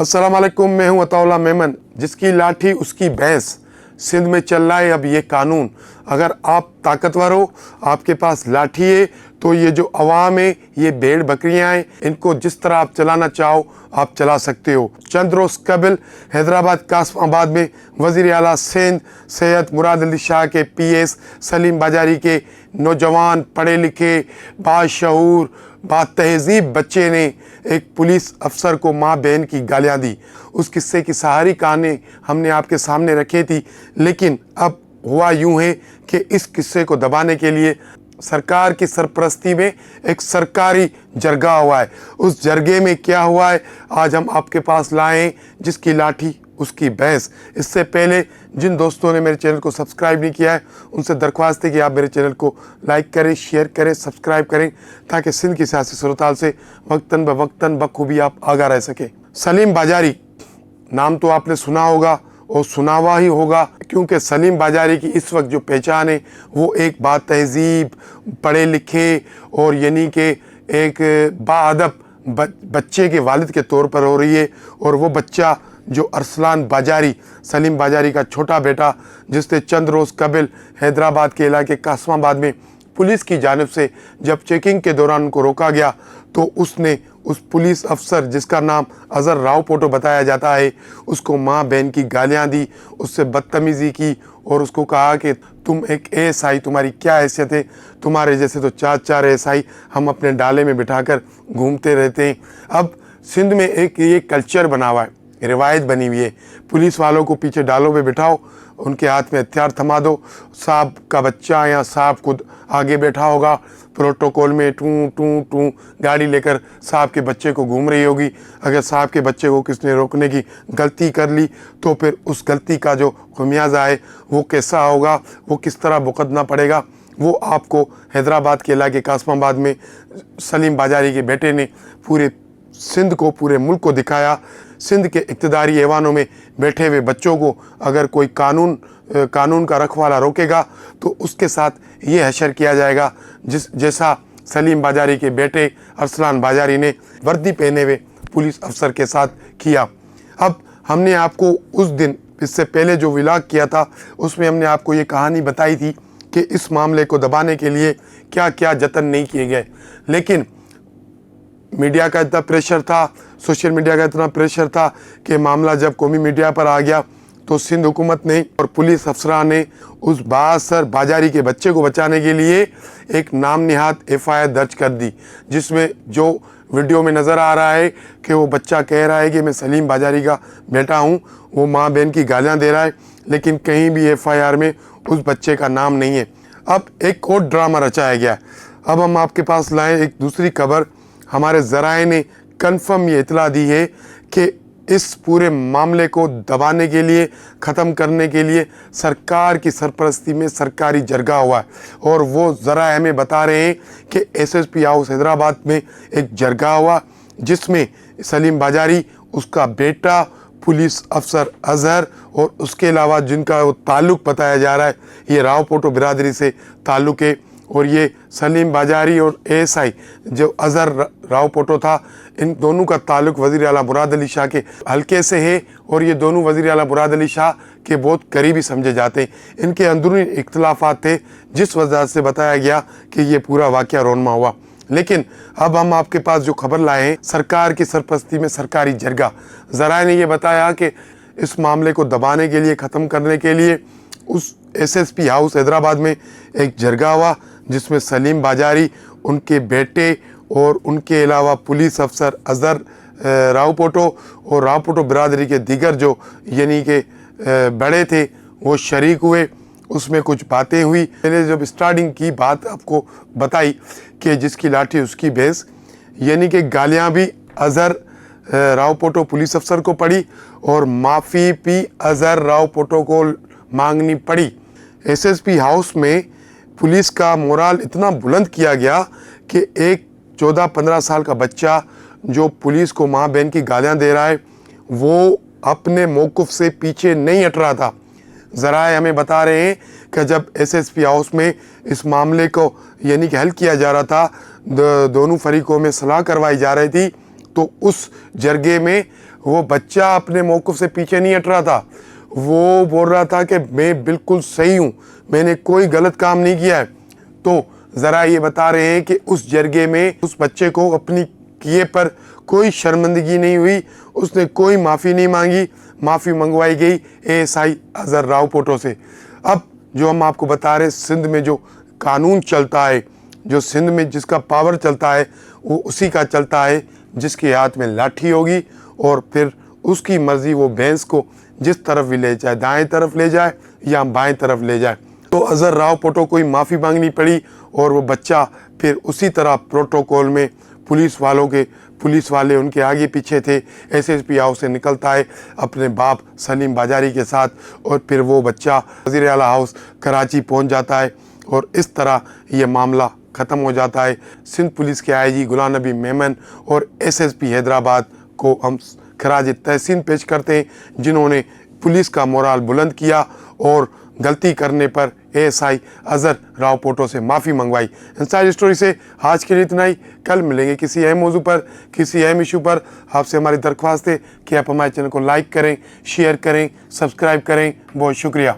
अस्सलाम वालेकुम, मैं हूं अताउल्लाह मेमन। जिसकी लाठी उसकी भैंस, सिंध में चल रहा है अब ये कानून। अगर आप ताकतवर हो, आपके पास लाठी है, तो ये जो अवाम है, ये भेड़ बकरियां हैं, इनको जिस तरह आप चलाना चाहो आप चला सकते हो। चंद रोज़ कबल हैदराबाद कासमाबाद में वज़ीर आला सिंध सैयद मुराद अली शाह के PS सलीम बाजारी के नौजवान पढ़े लिखे बाशऊर बातहज़ीब बच्चे ने एक पुलिस अफसर को माँ बहन की गालियाँ दी। उस किस्से की सारी कहानी हमने आपके सामने रखी थी, लेकिन अब हुआ यूँ है कि इस किस्से को दबाने के लिए सरकार की सरपरस्ती में एक सरकारी जरगा हुआ है। उस जरगे में क्या हुआ है आज हम आपके पास लाए, जिसकी लाठी उसकी भैंस। इससे पहले जिन दोस्तों ने मेरे चैनल को सब्सक्राइब नहीं किया है, उनसे दरख्वास्त है कि आप मेरे चैनल को लाइक करें, शेयर करें, सब्सक्राइब करें, ताकि सिंध की सियासी सूरत से वक्तन बवक्तन बखूबी आप आगाह रह सकें। सलीम बाजारी नाम तो आपने सुना होगा और सुना हुआ ही होगा, क्योंकि सलीम बाजारी की इस वक्त जो पहचान है वो एक बातहज़ीब पढ़े लिखे और यानी कि एक बाअदब बच्चे के वालिद के तौर पर हो रही है। और वो बच्चा जो अरसलान बाजारी, सलीम बाजारी का छोटा बेटा, जिसने चंद रोज़ कबल हैदराबाद के इलाके कासमाबाद में पुलिस की जानिब से जब चेकिंग के दौरान उनको रोका गया, तो उसने उस पुलिस अफसर जिसका नाम अज़हर रावपोटो बताया जाता है, उसको माँ बहन की गालियाँ दी, उससे बदतमीज़ी की और उसको कहा कि तुम एक ASI, तुम्हारी क्या हैसियत है, तुम्हारे जैसे तो 4 ASI हम अपने डाले में बिठाकर घूमते रहते हैं। अब सिंध में एक ये कल्चर बना हुआ है, रिवायत बनी हुई है, पुलिस वालों को पीछे डालों पे बिठाओ, उनके हाथ में हथियार थमा दो, साहब का बच्चा या साहब खुद आगे बैठा होगा, प्रोटोकॉल में टू टू टू गाड़ी लेकर साहब के बच्चे को घूम रही होगी। अगर साहब के बच्चे को किसने रोकने की गलती कर ली, तो फिर उस गलती का जो खमियाजा है वो कैसा होगा, वो किस तरह भुगतना पड़ेगा, वो आपको हैदराबाद के इलाके कासमाबाद में सलीम बाजारी के बेटे ने पूरे सिंध को, पूरे मुल्क को दिखाया। सिंध के इक़्तिदारी ऐवानों में बैठे हुए बच्चों को अगर कोई कानून का रखवाला रोकेगा तो उसके साथ ये हशर किया जाएगा जैसा सलीम बाजारी के बेटे अरसलान बाजारी ने वर्दी पहने हुए पुलिस अफसर के साथ किया। अब हमने आपको उस दिन, इससे पहले जो व्लॉग किया था, उसमें हमने आपको ये कहानी बताई थी कि इस मामले को दबाने के लिए क्या क्या जतन नहीं किए गए, लेकिन मीडिया का इतना प्रेशर था, सोशल मीडिया का इतना प्रेशर था कि मामला जब कौमी मीडिया पर आ गया तो सिंध हुकूमत ने और पुलिस अफसरान ने उस बासर बाजारी के बच्चे को बचाने के लिए एक नाम निहाद FIR दर्ज कर दी, जिसमें जो वीडियो में नज़र आ रहा है कि वो बच्चा कह रहा है कि मैं सलीम बाजारी का बेटा हूँ, वो माँ बहन की गालियाँ दे रहा है, लेकिन कहीं भी FIR में उस बच्चे का नाम नहीं है। अब एक और ड्रामा रचाया गया। अब हम आपके पास लाएँ एक दूसरी खबर। हमारे ज़राए ने कन्फर्म ये इतला दी है कि इस पूरे मामले को दबाने के लिए, ख़त्म करने के लिए सरकार की सरपरस्ती में सरकारी जरगा हुआ है। और वो ज़राए हमें बता रहे हैं कि SSP हाउस हैदराबाद में एक जरगा हुआ, जिसमें सलीम बाजारी, उसका बेटा, पुलिस अफसर अज़हर और उसके अलावा जिनका वो ताल्लुक़ बताया जा रहा है, ये रावपोटो बिरादरी से ताल्लुक़ है। और ये सलीम बाजारी और ASI जो अज़हर रावपोटो था, इन दोनों का ताल्लुक़ वज़ीर आला मुराद अली शाह के हल्के से है और ये दोनों वज़ीर आला मुराद अली शाह के बहुत करीबी समझे जाते हैं। इनके अंदरूनी इख्तलाफात थे, जिस वजह से बताया गया कि ये पूरा वाक़या रोनमा हुआ। लेकिन अब हम आपके पास जो खबर लाए हैं, सरकार की सरपरस्ती में सरकारी जरगा। ज़राए ने यह बताया कि इस मामले को दबाने के लिए, ख़त्म करने के लिए उस SSP हाउस हैदराबाद में एक जरगा हुआ, जिसमें सलीम बाजारी, उनके बेटे और उनके अलावा पुलिस अफसर अज़हर रावपोटो और रावपोटो बिरादरी के दीगर जो यानी कि बड़े थे वो शरीक हुए। उसमें कुछ बातें हुई। मैंने जब स्टार्टिंग की बात आपको बताई कि जिसकी लाठी उसकी भैंस, यानी कि गालियाँ भी अज़हर रावपोटो पुलिस अफसर को पड़ी और माफ़ी भी अज़हर रावपोटो को मांगनी पड़ी। SSP हाउस में पुलिस का मोराल इतना बुलंद किया गया कि एक 14-15 साल का बच्चा जो पुलिस को माँ बहन की गालियाँ दे रहा है, वो अपने मौक़िफ़ से पीछे नहीं हट रहा था। ज़राए हमें बता रहे हैं कि जब SSP हाउस में इस मामले को यानी कि हल किया जा रहा था, दोनों फरीकों में सलाह करवाई जा रही थी, तो उस जरगे में वो बच्चा अपने मौक़िफ़ से पीछे नहीं हट रहा था। वो बोल रहा था कि मैं बिल्कुल सही हूँ, मैंने कोई गलत काम नहीं किया है। तो ज़रा ये बता रहे हैं कि उस जरगे में उस बच्चे को अपनी किए पर कोई शर्मिंदगी नहीं हुई, उसने कोई माफ़ी नहीं मांगी। माफ़ी मंगवाई गई एएसआई अज़हर रावपोटो से। अब जो हम आपको बता रहे हैं, सिंध में जो कानून चलता है, जो सिंध में जिसका पावर चलता है, वो उसी का चलता है जिसके हाथ में लाठी होगी और फिर उसकी मर्ज़ी वो भैंस को जिस तरफ भी ले जाए, दाएं तरफ ले जाए या बाएं तरफ ले जाए। तो अज़हर रावपोटो को माफ़ी मांगनी पड़ी और वो बच्चा फिर उसी तरह प्रोटोकॉल में पुलिस वाले उनके आगे पीछे थे। एसएसपी हाउस से निकलता है अपने बाप सलीम बाजारी के साथ और फिर वो बच्चा वज़ीर आला हाउस कराची पहुंच जाता है और इस तरह ये मामला ख़त्म हो जाता है। सिंध पुलिस के आईजी गुलाम नबी मेमन और एसएसपी हैदराबाद को हम खराज तहसीन पेश करते हैं, जिन्होंने पुलिस का मोराल बुलंद किया और गलती करने पर एएसआई अज़हर रावपोटो से माफ़ी मंगवाई। इनसाइड स्टोरी से आज के लिए इतना ही। कल मिलेंगे किसी अहम मौजू पर, किसी अहम इशू पर। आपसे हमारी दरख्वास्त है कि आप हमारे चैनल को लाइक करें, शेयर करें, सब्सक्राइब करें। बहुत शुक्रिया।